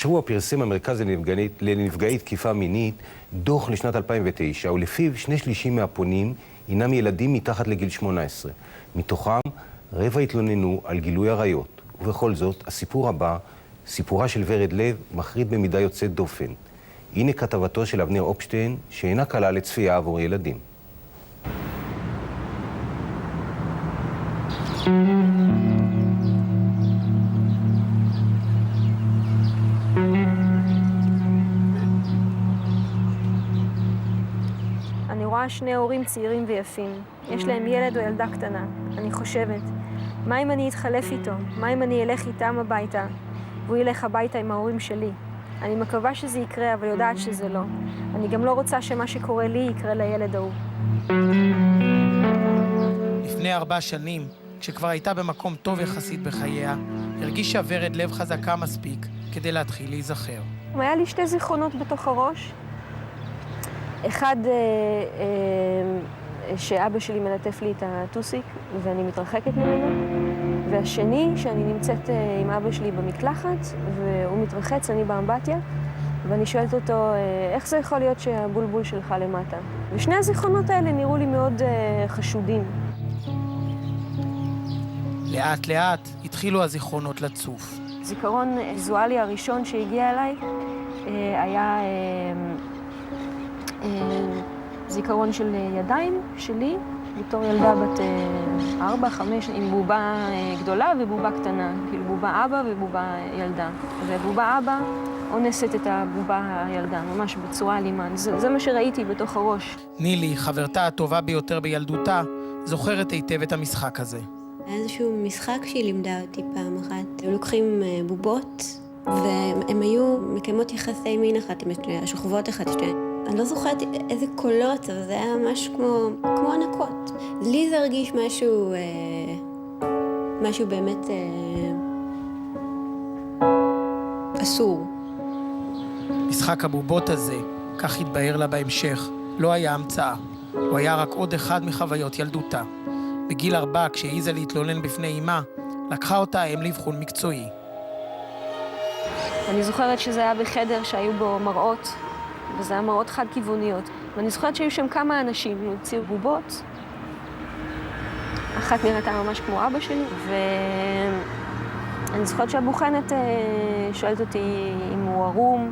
השבוע פרסם המרכז לנפגעי תקיפה מינית דוח לשנת 2009, ולפיו 2/3 מהפונים הינם ילדים מתחת לגיל 18. מתוכם רבע התלוננו על גילוי עריות. ובכל זאת, הסיפור הבא, סיפורה של ורד לב, מחריד במידה יוצאת דופן. הנה כתבתו של אבנר אופשטיין, שאינה קלה לצפייה עבור ילדים. אני רואה שני הורים צעירים ויפים. יש להם ילד או ילדה קטנה. אני חושבת, מה אם אני אתחלף איתו? מה אם אני אלך איתם הביתה, והוא ילך הביתה עם ההורים שלי? אני מקווה שזה יקרה, אבל יודעת שזה לא. אני גם לא רוצה שמה שקורה לי יקרה לילד ההוא. לפני 4 שנים, כשכבר הייתה במקום טוב יחסית בחייה, הרגישה ורד לב חזקה מספיק כדי להתחיל להיזכר. היה לי 2 זיכרונות בתוך הראש. אחד, שאבא שלי מלטף לי את הטוסיק ואני מתרחקת ממנו, והשני, שאני נמצאת עם אבא שלי במקלחת והוא מתרחץ, אני באמבטיה, ואני שואלת אותו, איך זה יכול להיות שהבולבול שלך למטה? ושני הזיכרונות האלה נראו לי מאוד חשודים. לאט לאט התחילו הזיכרונות לצוף. זיכרון ויזואלי הראשון שהגיע אליי היה זיכרון של ידיים שלי, בתור ילדה בת 4-5, עם בובה גדולה ובובה קטנה, כאילו בובה אבא ובובה ילדה. ובובה אבא אונסת את הבובה הילדה, ממש בצורה אלימה. זה מה שראיתי בתוך הראש. נילי, חברתה הטובה ביותר בילדותה, זוכרת היטב את המשחק הזה. היה איזשהו משחק שהיא לימדה אותי פעם אחת. הם לוקחים בובות, והם היו מקיימות יחסי מין אחת עם השנייה, שוכבות אחת השנייה. אני לא זוכרת איזה קולות, אבל זה היה ממש כמו ענקות. לי זה הרגיש משהו באמת אסור. משחק הבובות הזה, כך התבהר לה בהמשך, לא היה המצאה. הוא היה רק עוד אחד מחוויות ילדותה. בגיל 4, כשהעיזה להתלונן בפני אמה, לקחה אותה האם לאבחון מקצועי. אני זוכרת שזה היה בחדר שהיו בו מראות, וזה היה מראות חד-כיווניות. ואני זוכרת שהיו שם כמה אנשים, הוציאו בובות. אחת נראתה ממש כמו אבא שלי, ואני זוכרת שהבוחנת שואלת אותי אם הוא ערום,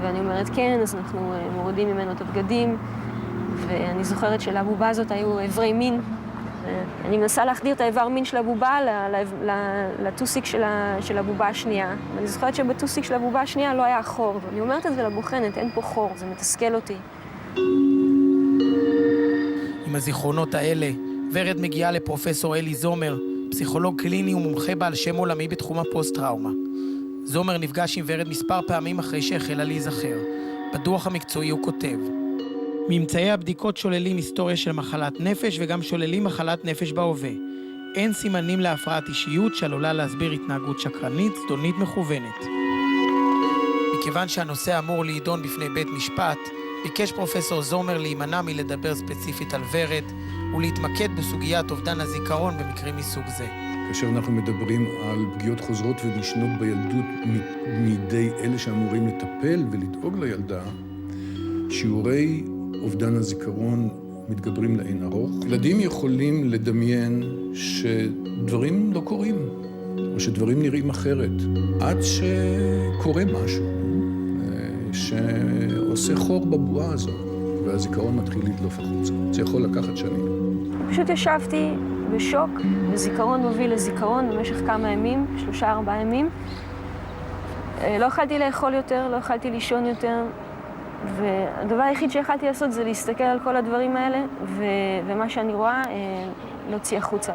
ואני אומרת כן, אז אנחנו מורידים ממנו את הבגדים, ואני זוכרת שלבובה הזאת היו איברי מין. אני מנסה להחדיר את האיבר מין של הבובה לטוסיק של הבובה השנייה. ואני זוכרת שבטוסיק של הבובה השנייה לא היה חור. ואני אומרת את זה לבוחנת, אין פה חור, זה מתסכל אותי. עם הזיכרונות האלה, ורד מגיעה לפרופסור אלי זומר, פסיכולוג קליני ומומחה בעל שם עולמי בתחום הפוסט-טראומה. זומר נפגש עם ורד מספר פעמים אחרי שהחלה להיזכר. בדוח המקצועי הוא כותב, ממצאי הבדיקות שוללים היסטוריה של מחלת נפש וגם שוללים מחלת נפש בהווה. אין סימנים להפרעת אישיות שעלולה להסביר התנהגות שקרנית, זדונית מכוונת. מכיוון שהנושא אמור להידון בפני בית משפט, ביקש פרופסור זומר להימנע מלדבר ספציפית על ורד ולהתמקד בסוגיית אובדן הזיכרון במקרים מסוג זה. כאשר אנחנו מדברים על פגיעות חוזרות ונשנות בילדות מידי אלה שאמורים לטפל ולדאוג לילדה, שיעורי אובדן הזיכרון מתגברים לאין ארוך. ילדים יכולים לדמיין שדברים לא קורים, או שדברים נראים אחרת, עד שקורה משהו שעושה חור בבועה הזו, והזיכרון מתחיל לדלוף החוצה. זה יכול לקחת שנים. פשוט ישבתי בשוק, וזיכרון מוביל לזיכרון במשך כמה ימים, 3-4 ימים. לא יכלתי לאכול יותר, לא יכלתי לישון יותר, והדבר היחיד שיכלתי לעשות זה להסתכל על כל הדברים האלה, ומה שאני רואה, להוציא החוצה.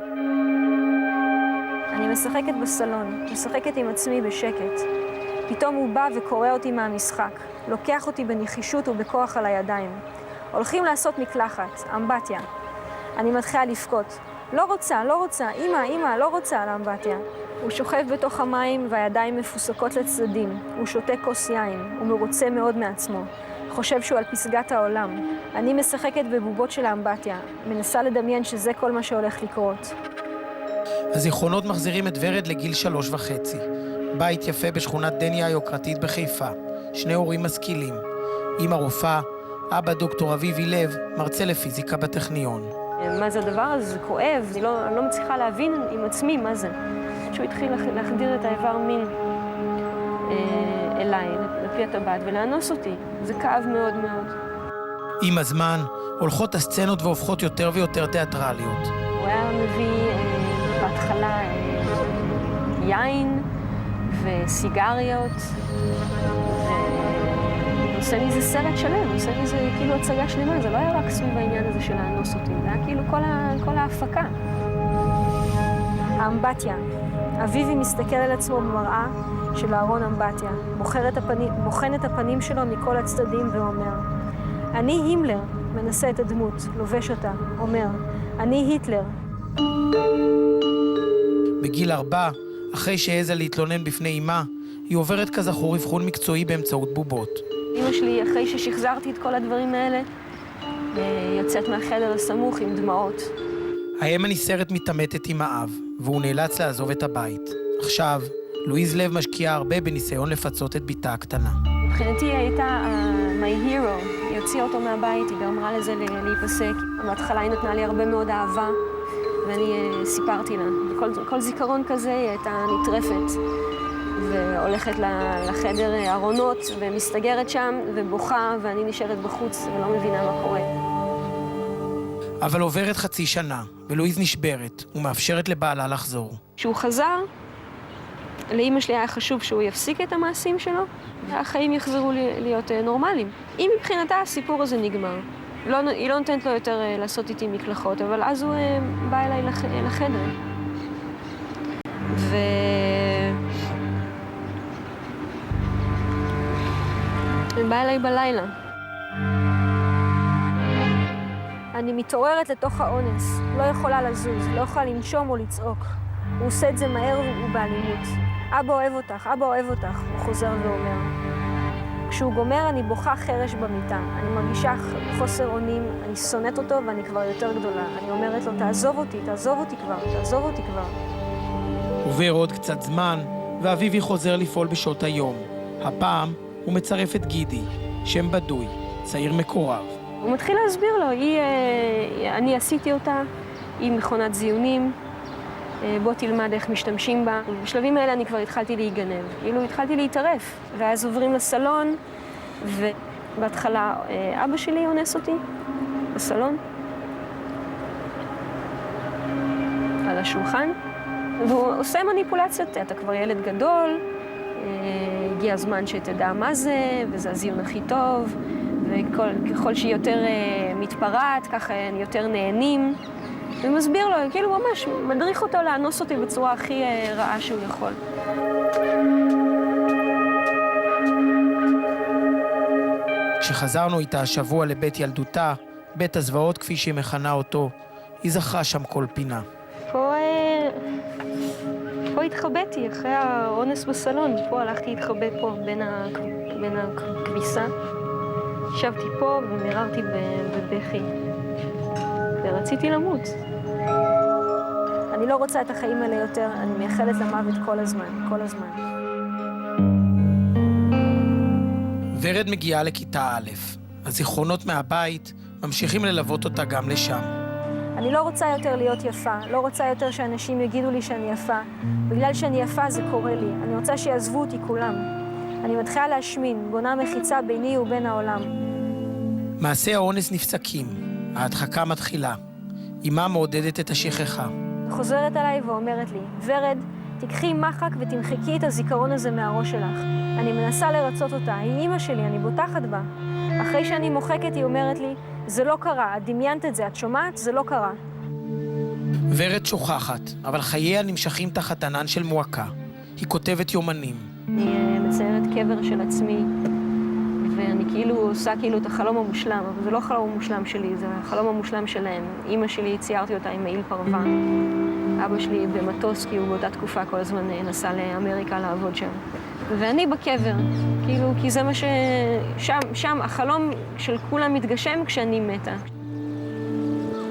אני משחקת בסלון, משחקת עם עצמי בשקט. פתאום הוא בא וקורא אותי מהמשחק, לוקח אותי בנחישות ובכוח על הידיים. הולכים לעשות מקלחת, אמבטיה. אני מתחילה לבכות. לא רוצה, אמא, לא רוצה על האמבטיה. הוא שוכב בתוך המים והידיים מפוסקות לצדדים. הוא שותה כוס יין, הוא מרוצה מאוד מעצמו. חושב שהוא על פסגת העולם. אני משחקת בבובות של האמבטיה, מנסה לדמיין שזה כל מה שהולך לקרות. הזיכרונות מחזירים את ורד לגיל 3.5. בית יפה בשכונת דניה היוקרתית בחיפה. 2 הורים משכילים. אמא רופאה, אבא דוקטור אביבי לב, מרצה לפיזיקה בטכניון. מה זה הדבר הזה? זה כואב. אני לא מצליחה להבין עם עצמי מה זה. שהוא התחיל להחדיר את האיבר מין אליי, לפי הטבעת, ולאנוס אותי. זה כאב מאוד מאוד. עם הזמן, הולכות הסצנות והופכות יותר ויותר תיאטרליות. הוא היה מביא בהתחלה יין וסיגריות, ועושה מזה סרט שלם, עושה מזה כאילו הצגה שלמה. זה לא היה רק סביב העניין הזה של לאנוס אותי, זה היה כאילו כל ההפקה. האמבטיה. אביבי מסתכל על עצמו במראה של אהרון אמבטיה, בוחן את הפנים שלו מכל הצדדים ואומר, אני הימלר, מנסה את הדמות, לובש אותה, אומר, אני היטלר. בגיל 4, אחרי שהעזה להתלונן בפני אמה, היא עוברת כזכור אבחון מקצועי באמצעות בובות. אמא שלי, אחרי ששחזרתי את כל הדברים האלה, יוצאת מהחדר הסמוך עם דמעות. האם הנסערת מתעמתת עם האב, והוא נאלץ לעזוב את הבית. עכשיו, לואיז לב משקיעה הרבה בניסיון לפצות את ביתה הקטנה. מבחינתי היא הייתה my hero. היא הוציאה אותו מהבית, היא גרמה לזה להיפסק. בהתחלה היא נתנה לי הרבה מאוד אהבה, ואני סיפרתי לה. כל זיכרון כזה היא הייתה נטרפת, והולכת לחדר ארונות, ומסתגרת שם, ובוכה, ואני נשארת בחוץ, ולא מבינה מה קורה. אבל עוברת חצי שנה, ולואיז נשברת, ומאפשרת לבעלה לחזור. כשהוא חזר, לאמא שלי היה חשוב שהוא יפסיק את המעשים שלו, והחיים יחזרו להיות נורמליים. אם מבחינתה הסיפור הזה נגמר. היא לא נותנת לו יותר לעשות איתי מקלחות, אבל אז הוא בא אליי לחדר. הוא בא אליי בלילה. אני מתעוררת לתוך האונס, לא יכולה לזוז, לא יכולה לנשום או לצעוק. הוא עושה את זה מהר ובאלימות. אבא אוהב אותך, אבא אוהב אותך, הוא חוזר ואומר. כשהוא גומר, אני בוכה חרש במיטה. אני מרגישה חוסר אונים, אני שונאת אותו ואני כבר יותר גדולה. אני אומרת לו, תעזוב אותי כבר, תעזוב אותי כבר. עובר עוד קצת זמן, ואביבי חוזר לפעול בשעות היום. הפעם הוא מצרף את גידי, שם בדוי, צעיר מקורב. הוא מתחיל להסביר לו, אני עשיתי אותה, היא מכונת זיונים, בוא תלמד איך משתמשים בה. בשלבים האלה אני כבר התחלתי להיגנב, כאילו התחלתי להתערף. ואז עוברים לסלון, ובהתחלה אבא שלי אונס אותי בסלון, על השולחן, והוא עושה מניפולציות. אתה כבר ילד גדול, הגיע הזמן שתדע מה זה, וזה הזיון הכי טוב, וככל שהיא יותר מתפרעת, ככה יותר נהנים. ומסביר לו, כאילו ממש מדריך אותו לאנוס אותי בצורה הכי רעה שהוא יכול. כשחזרנו איתה השבוע לבית ילדותה, בית הזוועות כפי שהיא מכנה אותו, היא זכרה שם כל פינה. פה התחבאתי אחרי האונס בסלון, פה הלכתי להתחבא פה בין הכביסה. ישבתי פה ומררתי בבכי, ורציתי למות. אני לא רוצה את החיים האלה יותר, אני מייחלת למוות כל הזמן, כל הזמן. ורד מגיעה לכיתה א', הזיכרונות מהבית ממשיכים ללוות אותה גם לשם. אני לא רוצה יותר להיות יפה, לא רוצה יותר שאנשים יגידו לי שאני יפה. בגלל שאני יפה זה קורה לי, אני רוצה שיעזבו אותי כולם. אני מתחילה להשמין, בונה מחיצה ביני ובין העולם. מעשי האונס נפסקים, ההדחקה מתחילה. אמא מעודדת את השכחה. חוזרת עליי ואומרת לי, ורד, תקחי מחק ותמחקי את הזיכרון הזה מהראש שלך. אני מנסה לרצות אותה, היא אמא שלי, אני בוטחת בה. אחרי שאני מוחקת, היא אומרת לי, זה לא קרה, את דמיינת את זה, את שומעת? זה לא קרה. ורד שוכחת, אבל חייה נמשכים תחת ענן של מועקה. היא כותבת יומנים. אני מציירת קבר של עצמי, ואני כאילו עושה כאילו את החלום המושלם, אבל זה לא החלום המושלם שלי, זה החלום המושלם שלהם. אמא שלי, ציירתי אותה עם מעיל פרווה. אבא שלי במטוס, כי הוא באותה תקופה כל הזמן נסע לאמריקה לעבוד שם. ואני בקבר, כאילו, כי זה מה שם החלום של כולם מתגשם כשאני מתה.